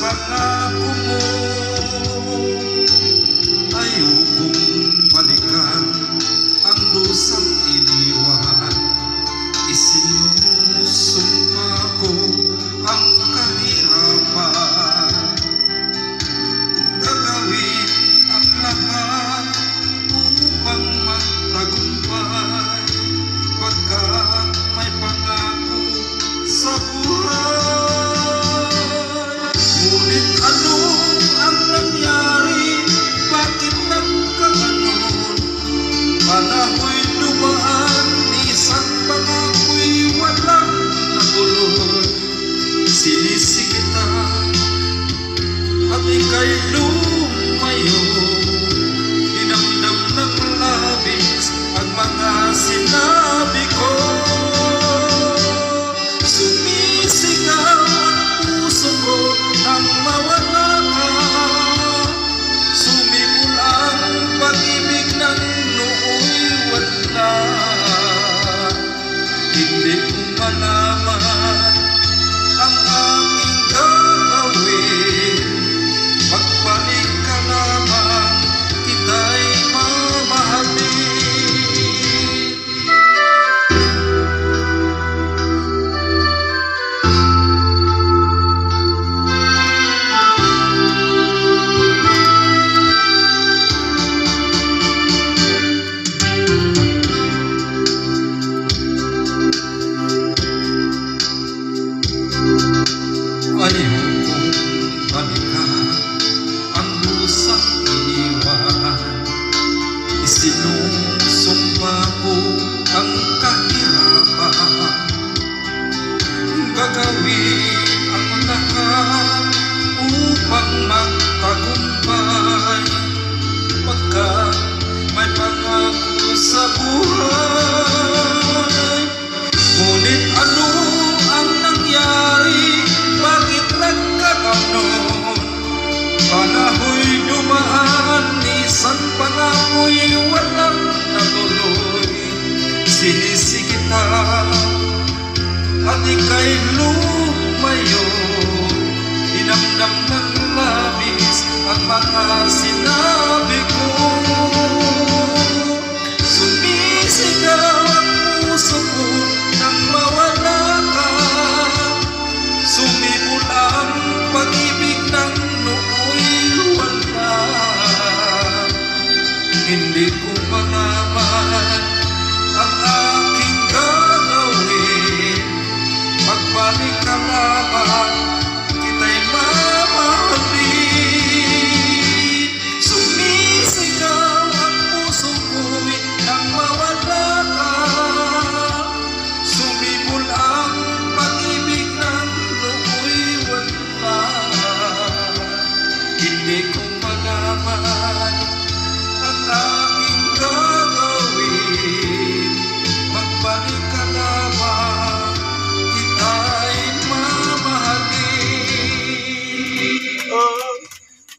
pangako mo. Ayokong balikan ang dusang iniwan. Isinusumpa ko ang kahirapan. Gagawin ang lahat upang magtagumpay, pagkat may pangako sa buhay. Ngunit ano ang nangyari? Bakit nagkaganon? Panaho'y dumaan, isang pangako'y walang natuloy. Sinisi kita at ika'y lumayo. Dinamdam ng labis ang mga sinabi ko. Sumisigaw ang puso ko nang mawala ka. Sumibol ang pag-ibig ng nooy wala. Hindi ko malaman ang aking gagawin. Magbalik ka lamang, kita'y mamahalin. Ayokong balikan ang lusang iniwan. Isinusumpa ko ang kahirapan. Gagawin ang lahat upang magtagumpay, pagkat may pangako sa buhay. Ngunit ano ang nangyari? Bakit nagkaganon? Panaho'y dumaan, isang pangako'y walang natuloy. Sinisi kita at ika'y lumayo. Dinamdam ng labis ang mga sinabi